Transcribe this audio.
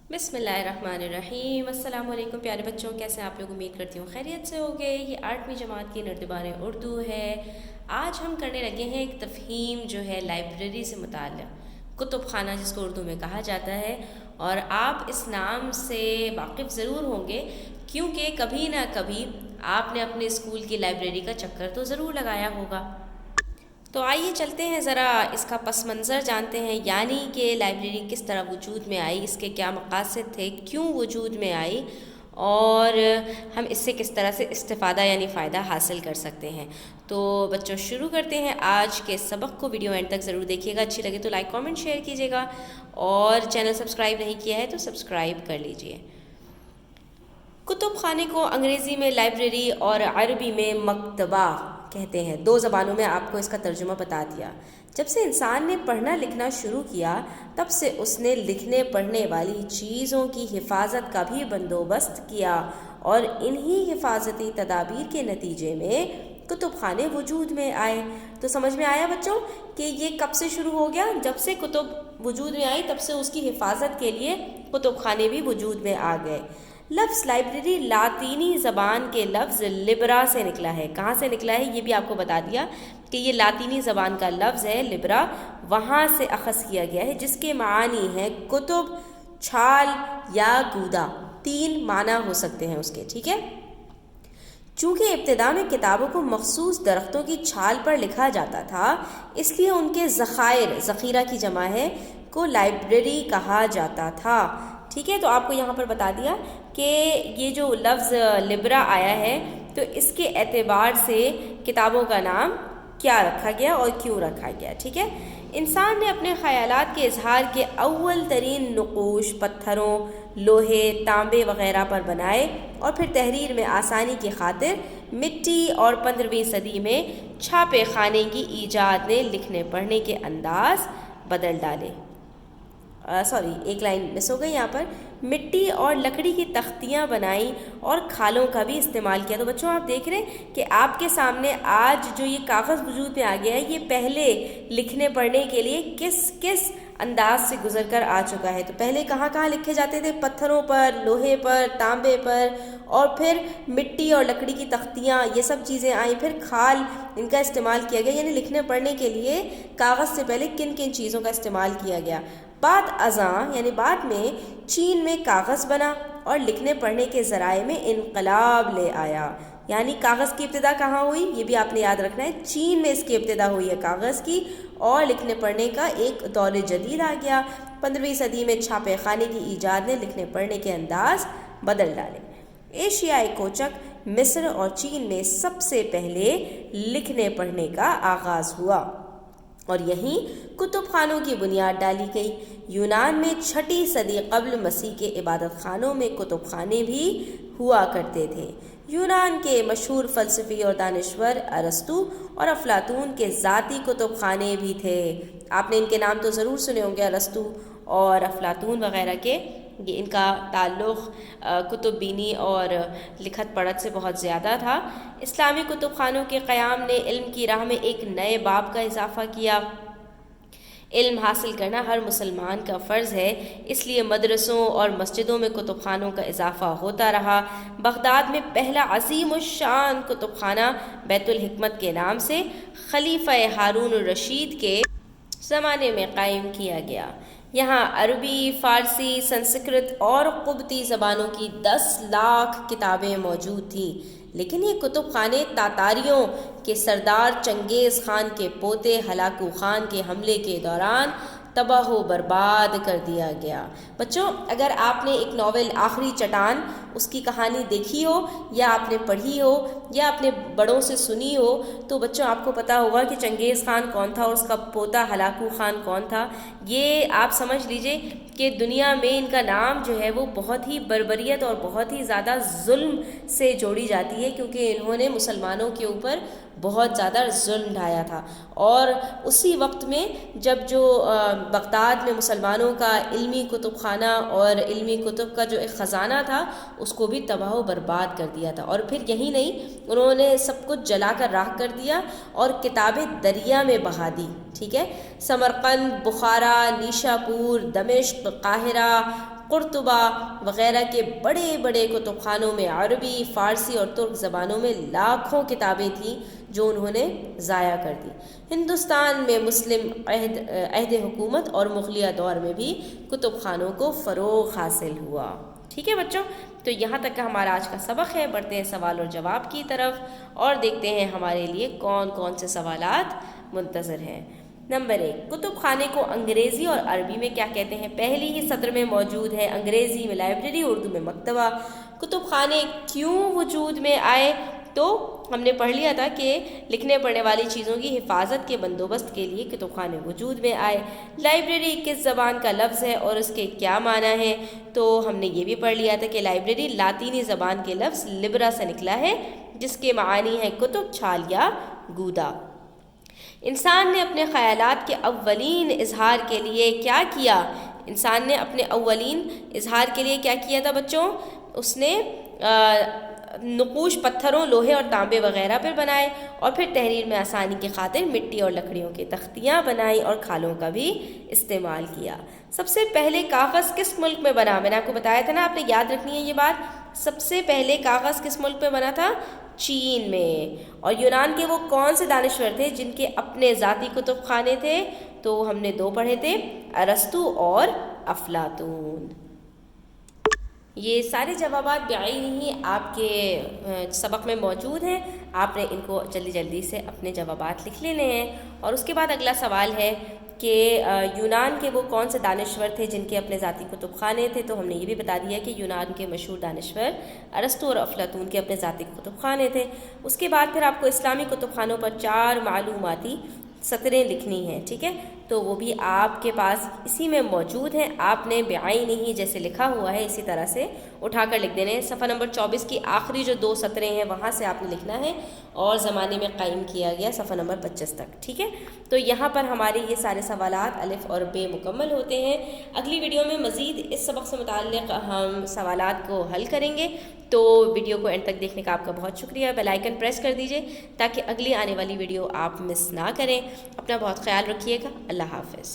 بسم اللہ الرحمن الرحیم۔ السلام علیکم پیارے بچوں، کیسے آپ لوگ؟ امید کرتی ہوں خیریت سے ہو گئے۔ یہ 8ویں جماعت کی نردبان اردو ہے۔ آج ہم کرنے لگے ہیں ایک تفہیم جو ہے لائبریری سے متعلق، کتب خانہ جس کو اردو میں کہا جاتا ہے، اور آپ اس نام سے واقف ضرور ہوں گے کیونکہ کبھی نہ کبھی آپ نے اپنے اسکول کی لائبریری کا چکر تو ضرور لگایا ہوگا۔ تو آئیے چلتے ہیں، ذرا اس کا پس منظر جانتے ہیں، یعنی کہ لائبریری کس طرح وجود میں آئی، اس کے کیا مقاصد تھے، کیوں وجود میں آئی، اور ہم اس سے کس طرح سے استفادہ یعنی فائدہ حاصل کر سکتے ہیں۔ تو بچوں شروع کرتے ہیں آج کے سبق کو۔ ویڈیو اینڈ تک ضرور دیکھیے گا، اچھی لگے تو لائک کامنٹ شیئر کیجیے گا، اور چینل سبسکرائب نہیں کیا ہے تو سبسکرائب کر لیجیے۔ کتب خانے کو انگریزی میں لائبریری اور عربی میں مکتبہ کہتے ہیں۔ دو زبانوں میں آپ کو اس کا ترجمہ بتا دیا۔ جب سے انسان نے پڑھنا لکھنا شروع کیا، تب سے اس نے لکھنے پڑھنے والی چیزوں کی حفاظت کا بھی بندوبست کیا، اور انہی حفاظتی تدابیر کے نتیجے میں کتب خانے وجود میں آئے۔ تو سمجھ میں آیا بچوں کہ یہ کب سے شروع ہو گیا؟ جب سے کتب وجود میں آئی تب سے اس کی حفاظت کے لیے کتب خانے بھی وجود میں آ گئے۔ لفظ لائبریری لاطینی زبان کے لفظ لبرا سے نکلا ہے۔ کہاں سے نکلا ہے یہ بھی آپ کو بتا دیا کہ یہ لاطینی زبان کا لفظ ہے لبرا، وہاں سے اخذ کیا گیا ہے، جس کے معانی ہیں کتب، چھال یا گودا۔ 3 معنی ہو سکتے ہیں اس کے، ٹھیک ہے۔ چونکہ ابتدا میں کتابوں کو مخصوص درختوں کی چھال پر لکھا جاتا تھا، اس لیے ان کے ذخائر، ذخیرہ کی جمع ہے، کو لائبریری کہا جاتا تھا، ٹھیک ہے۔ تو آپ کو یہاں پر بتا دیا کہ یہ جو لفظ لبرا آیا ہے تو اس کے اعتبار سے کتابوں کا نام کیا رکھا گیا اور کیوں رکھا گیا، ٹھیک ہے۔ انسان نے اپنے خیالات کے اظہار کے اول ترین نقوش پتھروں، لوہے، تانبے وغیرہ پر بنائے، اور پھر تحریر میں آسانی کی خاطر مٹی، اور 15ویں صدی میں چھاپے خانے کی ایجاد نے لکھنے پڑھنے کے انداز بدل ڈالے۔ ایک لائن مس ہو گئی یہاں پر۔ مٹی اور لکڑی کی تختیاں بنائیں اور کھالوں کا بھی استعمال کیا۔ تو بچوں آپ دیکھ رہے ہیں کہ آپ کے سامنے آج جو یہ کاغذ وجود میں آ گیا ہے، یہ پہلے لکھنے پڑھنے کے لیے کس کس انداز سے گزر کر آ چکا ہے۔ تو پہلے کہاں کہاں لکھے جاتے تھے؟ پتھروں پر، لوہے پر، تانبے پر، اور پھر مٹی اور لکڑی کی تختیاں، یہ سب چیزیں آئیں، پھر کھال ان کا استعمال کیا گیا، یعنی لکھنے پڑھنے کے لیے کاغذ سے پہلے کن کن چیزوں کا استعمال کیا گیا۔ بعد ازاں یعنی بعد میں چین میں کاغذ بنا اور لکھنے پڑھنے کے ذرائع میں انقلاب لے آیا۔ یعنی کاغذ کی ابتدا کہاں ہوئی یہ بھی آپ نے یاد رکھنا ہے، چین میں اس کی ابتدا ہوئی ہے کاغذ کی، اور لکھنے پڑھنے کا ایک دور جدید آ گیا۔ 15ویں صدی میں چھاپے خانے کی ایجاد نے لکھنے پڑھنے کے انداز بدل ڈالے۔ ایشیائی کوچک مصر اور چین میں سب سے پہلے لکھنے پڑھنے کا آغاز ہوا، اور یہیں کتب خانوں کی بنیاد ڈالی گئی۔ یونان میں 6 صدی قبل مسیح کے عبادت خانوں میں کتب خانے بھی ہوا کرتے تھے۔ یونان کے مشہور فلسفی اور دانشور ارسطو اور افلاطون کے ذاتی کتب خانے بھی تھے۔ آپ نے ان کے نام تو ضرور سنے ہوں گے، ارسطو اور افلاطون وغیرہ کے۔ یہ ان کا تعلق کتب بینی اور لکھت پڑھت سے بہت زیادہ تھا۔ اسلامی کتب خانوں کے قیام نے علم کی راہ میں ایک نئے باب کا اضافہ کیا۔ علم حاصل کرنا ہر مسلمان کا فرض ہے، اس لیے مدرسوں اور مسجدوں میں کتب خانوں کا اضافہ ہوتا رہا۔ بغداد میں پہلا عظیم الشان کتب خانہ بیت الحکمت کے نام سے خلیفہ ہارون الرشید کے زمانے میں قائم کیا گیا۔ یہاں عربی، فارسی، سنسکرت اور قبطی زبانوں کی 10 لاکھ کتابیں موجود تھیں، لیکن یہ کتب خانے تاتاریوں کے سردار چنگیز خان کے پوتے ہلاکو خان کے حملے کے دوران تباہ و برباد کر دیا گیا۔ بچوں اگر آپ نے ایک ناول آخری چٹان اس کی کہانی دیکھی ہو، یا آپ نے پڑھی ہو، یا اپنے بڑوں سے سنی ہو، تو بچوں آپ کو پتہ ہوگا کہ چنگیز خان کون تھا اور اس کا پوتا ہلاکو خان کون تھا۔ یہ آپ سمجھ لیجئے کہ دنیا میں ان کا نام جو ہے وہ بہت ہی بربریت اور بہت ہی زیادہ ظلم سے جوڑی جاتی ہے، کیونکہ انہوں نے مسلمانوں کے اوپر بہت زیادہ ظلم ڈھایا تھا، اور اسی وقت میں جب جو بغداد میں مسلمانوں کا علمی کتب خانہ اور علمی کتب کا جو ایک خزانہ تھا اس کو بھی تباہ و برباد کر دیا تھا، اور پھر یہی نہیں انہوں نے سب کچھ جلا کر راکھ کر دیا اور کتابیں دریا میں بہا دی، ٹھیک ہے۔ سمرقند، بخارا، نیشاپور، دمشق، قاہرہ، قرطبہ وغیرہ کے بڑے بڑے کتب خانوں میں عربی، فارسی اور ترک زبانوں میں لاکھوں کتابیں تھیں جو انہوں نے ضائع کر دی۔ ہندوستان میں مسلم عہد حکومت اور مغلیہ دور میں بھی کتب خانوں کو فروغ حاصل ہوا۔ ٹھیک ہے بچوں، تو یہاں تک کا ہمارا آج کا سبق ہے۔ بڑھتے ہیں سوال اور جواب کی طرف اور دیکھتے ہیں ہمارے لیے کون کون سے سوالات منتظر ہیں۔ نمبر 1، کتب خانے کو انگریزی اور عربی میں کیا کہتے ہیں؟ پہلی ہی سطر میں موجود ہے، انگریزی میں لائبریری، اردو میں مکتبہ۔ کتب خانے کیوں وجود میں آئے؟ تو ہم نے پڑھ لیا تھا کہ لکھنے پڑھنے والی چیزوں کی حفاظت کے بندوبست کے لیے کتب خانے وجود میں آئے۔ لائبریری کس زبان کا لفظ ہے اور اس کے کیا معنی ہے؟ تو ہم نے یہ بھی پڑھ لیا تھا کہ لائبریری لاطینی زبان کے لفظ لبرا سے نکلا ہے، جس کے معنی ہے کتب، چھال یا گودا۔ انسان نے اپنے خیالات کے اولین اظہار کے لیے کیا کیا؟ انسان نے اپنے اولین اظہار کے لیے کیا کیا تھا بچوں؟ اس نے نقوش پتھروں، لوہے اور تانبے وغیرہ پر بنائے، اور پھر تحریر میں آسانی کی خاطر مٹی اور لکڑیوں کی تختیاں بنائیں اور کھالوں کا بھی استعمال کیا۔ سب سے پہلے کاغذ کس ملک میں بنا؟ میں نے آپ کو بتایا تھا نا، آپ نے یاد رکھنی ہے یہ بات۔ سب سے پہلے کاغذ کس ملک میں بنا تھا؟ چین میں۔ اور یونان کے وہ کون سے دانشور تھے جن کے اپنے ذاتی کتب خانے تھے؟ تو ہم نے 2 پڑھے تھے، ارسطو اور افلاطون۔ یہ سارے جوابات بعینی ہی آپ کے سبق میں موجود ہیں، آپ نے ان کو جلدی جلدی سے اپنے جوابات لکھ لینے ہیں۔ اور اس کے بعد اگلا سوال ہے کہ یونان کے وہ کون سے دانشور تھے جن کے اپنے ذاتی کتب خانے تھے؟ تو ہم نے یہ بھی بتا دیا کہ یونان کے مشہور دانشور ارسطو اور افلاطون کے اپنے ذاتی کتب خانے تھے۔ اس کے بعد پھر آپ کو اسلامی کتب خانوں پر 4 معلوماتی سطریں لکھنی ہیں، ٹھیک ہے؟ تو وہ بھی آپ کے پاس اسی میں موجود ہیں، آپ نے بعینی ہی جیسے لکھا ہوا ہے اسی طرح سے اٹھا کر لکھ دینے ہیں۔ صفحہ نمبر 24 کی آخری جو 2 سطریں ہیں وہاں سے آپ نے لکھنا ہے، اور زمانے میں قائم کیا گیا صفحہ نمبر 25 تک، ٹھیک ہے؟ تو یہاں پر ہمارے یہ سارے سوالات الف اور ب مکمل ہوتے ہیں۔ اگلی ویڈیو میں مزید اس سبق سے متعلق ہم سوالات کو حل کریں گے، تو ویڈیو کو اینڈ تک دیکھنے کا آپ کا بہت شکریہ۔ بیل آئیکن پریس کر دیجئے تاکہ اگلی آنے والی ویڈیو آپ مس نہ کریں۔ اپنا بہت خیال رکھیے گا۔ اللہ حافظ۔